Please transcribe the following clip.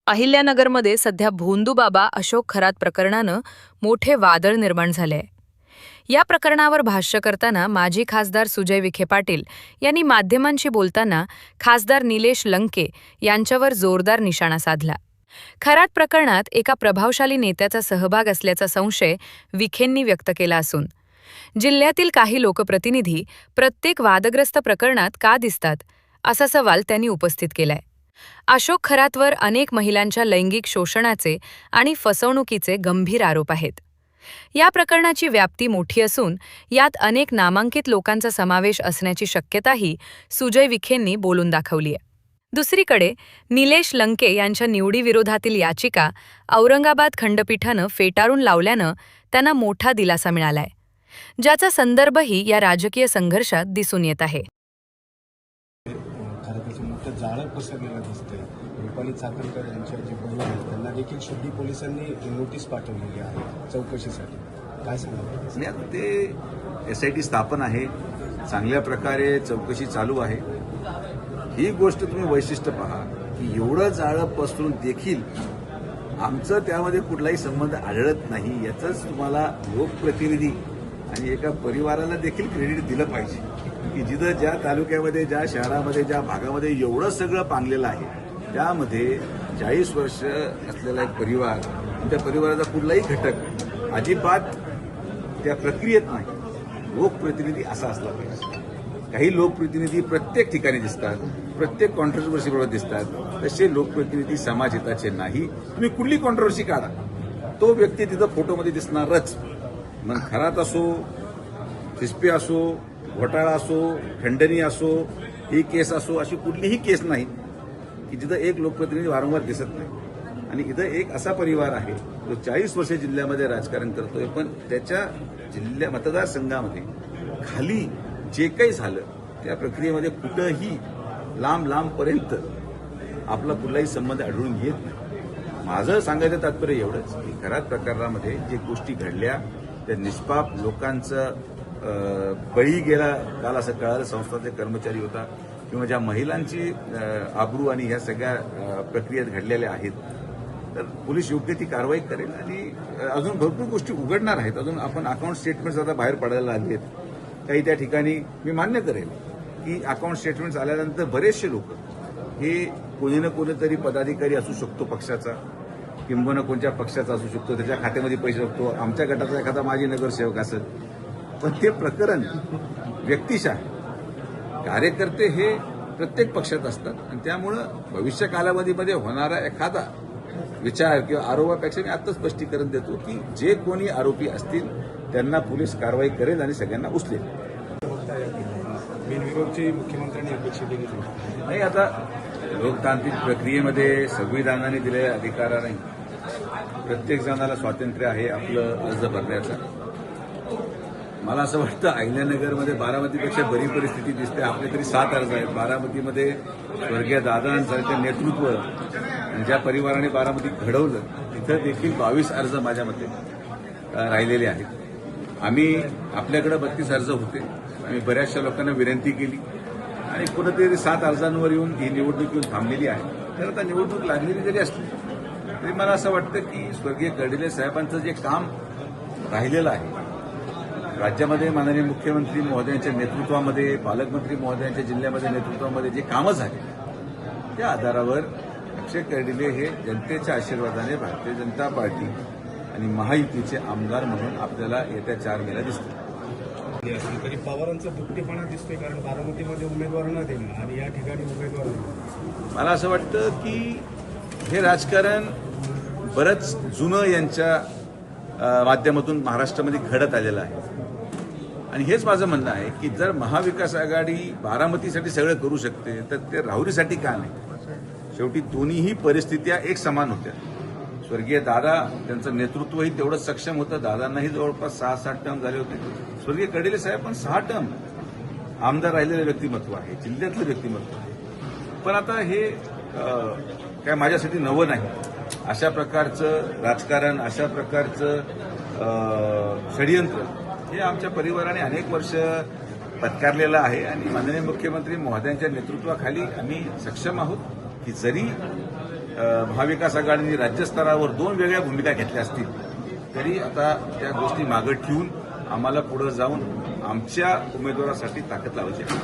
अहिल्यानगरमध्ये सध्या भोंदूबाबा अशोक खरात प्रकरणानं मोठे वादळ निर्माण झाले आहे. या प्रकरणावर भाष्य करताना माजी खासदार सुजय विखे पाटील यांनी माध्यमांशी बोलताना खासदार निलेश लंके यांच्यावर जोरदार निशाणा साधला. खरात प्रकरणात एका प्रभावशाली नेत्याचा सहभाग असल्याचा संशय विखेंनी व्यक्त केला असून जिल्ह्यातील काही लोकप्रतिनिधी प्रत्येक वादग्रस्त प्रकरणात का दिसतात असा सवाल त्यांनी उपस्थित केलाय. अशोक खरातवर अनेक महिलांच्या लैंगिक शोषणाचे आणि फसवणुकीचे गंभीर आरोप आहेत. या प्रकरणाची व्याप्ती मोठी असून यात अनेक नामांकित लोकांचा समावेश असण्याची शक्यताही सुजय विखेंनी बोलून दाखवली आहे. दुसरीकडे निलेश लंके यांच्या निवडीविरोधातील याचिका औरंगाबाद खंडपीठानं फेटाळून लावल्यानं त्यांना मोठा दिलासा मिळालाय, ज्याचा संदर्भही या राजकीय संघर्षात दिसून येत आहे. खरं मोठं जाळं पसरलेलं दिसतंय. रुपाली चाकणकर यांच्या जे बहीण आहेत त्यांना देखील शिर्डी पोलिसांनी नोटीस पाठवलेली आहे चौकशीसाठी. काय सांगा? ते SIT स्थापन आहे, चांगल्या प्रकारे चौकशी चालू आहे. ही गोष्ट तुम्ही वैशिष्ट्य पहा की एवढं जाळं पसरून देखील आमचं त्यामध्ये कुठलाही संबंध आढळत नाही. याचंच तुम्हाला लोकप्रतिनिधी आणि एका परिवाराला देखील क्रेडिट दिलं पाहिजे की जिथं ज्या तालुक्यामध्ये, ज्या शहरामध्ये, ज्या भागामध्ये एवढं सगळं पांगलेलं आहे त्यामध्ये 40 वर्ष असलेला एक परिवार, त्या परिवाराचा कुठलाही घटक अजिबात त्या प्रक्रियेत नाही. लोकप्रतिनिधी असा असला पाहिजे. काही लोकप्रतिनिधी प्रत्येक ठिकाणी दिसतात, प्रत्येक कॉन्ट्रोवर्सीबरोबर दिसतात. तसे लोकप्रतिनिधी समाजहिताचे नाही. तुम्ही कुठली कॉन्ट्रोवर्सी काढा, तो व्यक्ती तिथं फोटोमध्ये दिसणारच. मग खरात असो, सिस्पी असो, घोटाळा असो, खंडणी असो, ही केस असो, अशी कुठलीही केस नाही की जिथं एक लोकप्रतिनिधी वारंवार दिसत नाही. आणि इथं एक असा परिवार आहे जो 40 वर्ष जिल्ह्यामध्ये राजकारण करतोय, पण त्याच्या मतदारसंघामध्ये खाली जे काही झालं त्या प्रक्रियेमध्ये कुठंही लांबपर्यंत आपला कुठलाही संबंध आढळून येत नाही. माझं सांगायचं तात्पर्य एवढंच की खरात प्रकरणामध्ये जे गोष्टी घडल्या त्या निष्पाप लोकांचं बळी गेला. काल असं कळालं संस्थाचे कर्मचारी होता किंवा ज्या महिलांची आबरू आणि ह्या सगळ्या प्रक्रियेत घडलेल्या आहेत. तर पोलीस योग्य ती कारवाई करेल आणि अजून भरपूर गोष्टी उघडणार आहेत. अजून आपण अकाउंट स्टेटमेंट्स आता बाहेर पडायला लागले आहेत. काही त्या ठिकाणी मी मान्य करेल की अकाउंट स्टेटमेंट्स आल्यानंतर बरेचसे लोक हे कोणी ना कोणीतरी पदाधिकारी असू शकतो पक्षाचा, किंबहुना कोणत्या पक्षाचा असू शकतो, त्याच्या खात्यामध्ये पैसे टाकतो. आमच्या गटाचा एखादा माजी नगरसेवक असेल, पण ते प्रकरण व्यक्तिशः कार्यकर्ते हे प्रत्येक पक्षात असतात आणि त्यामुळं भविष्य कालावधीमध्ये होणारा एखादा विचार किंवा आरोपापेक्षा मी आत्ताच स्पष्टीकरण देतो की जे कोणी आरोपी असतील त्यांना पोलीस कारवाई करेल आणि सगळ्यांना उचलेल. बिनविरोधची मुख्यमंत्र्यांनी अपेक्षा केली नाही. आता लोकतांत्रिक प्रक्रियेमध्ये संविधानाने दिलेल्या अधिकाराने प्रत्येक जणाला स्वातंत्र्य आहे आपलं अर्ज भरण्याचं. मला असं वाटतं अहिल्यानगरमध्ये बारामतीपेक्षा बरी परिस्थिती दिसते. आपले तरी 7 अर्ज आहेत. बारामतीमध्ये स्वर्गीय दादांसारखं नेतृत्व आणि ज्या परिवाराने बारामती घडवलं तिथं देखील 22 अर्ज माझ्या मते राहिलेले आहेत. आपल्याकडे 32 अर्ज होते. आम्ही बऱ्याचशा लोकांना विनंती केली आणि कुठेतरी 7 अर्जांवर येऊन ही निवडणूक येऊन थांबलेली आहे. तर आता निवडणूक लागलेली जरी असली तरी मला असं वाटतं की स्वर्गीय कर्डिले साहेबांचं जे काम राहिलेलं आहे राज्यामध्ये माननीय मुख्यमंत्री महोदयांच्या नेतृत्वामध्ये, पालकमंत्री महोदयांच्या जिल्ह्यामध्ये नेतृत्वामध्ये जे कामं झाले त्या आधारावर अक्षय कर्डिले हे जनतेच्या आशीर्वादाने भारतीय जनता पार्टी आणि महायुतीचे आमदार म्हणून आपल्याला येत्या 4 मेला दिसतील. तरी पवारांचा दुपटीपणा दिसतोय, कारण बारामतीमध्ये उमेदवार न देणं आणि या ठिकाणी उमेदवार. मला असं वाटतं की हे राजकारण बरंच जुनं यांच्या माध्यमातून महाराष्ट्रामध्ये घडत आलेलं आहे. आणि हेच माझं म्हणणं आहे की जर महाविकास आघाडी बारामतीसाठी सगळं करू शकते तर ते राहुरीसाठी का नाही. शेवटी दोन्हीही परिस्थित्या एक समान होत्या. स्वर्गीय दादा त्यांचं नेतृत्वही तेवढंच सक्षम होतं. दादांनाही जवळपास 6-7 टर्म झाले होते. स्वर्गीय कर्डिले साहेब पण 6 टर्म आमदार राहिलेलं व्यक्तिमत्व आहे, जिल्ह्यातलं व्यक्तिमत्व आहे. पण आता हे काय माझ्यासाठी नवं नाही. अशा प्रकारचं राजकारण, अशा प्रकारचं षडयंत्र हे आमच्या परिवाराने अनेक वर्ष पत्कारलेलं आहे आणि माननीय मुख्यमंत्री महोदयांच्या नेतृत्वाखाली आम्ही सक्षम आहोत की जरी महाविकास आघाडीने राज्यस्तरावर 2 वेगळ्या भूमिका घेतल्या असतील तरी आता त्या गोष्टी मागे ठेवून आम्हाला पुढे जाऊन आमच्या उमेदवारासाठी ताकद लावायची आहे.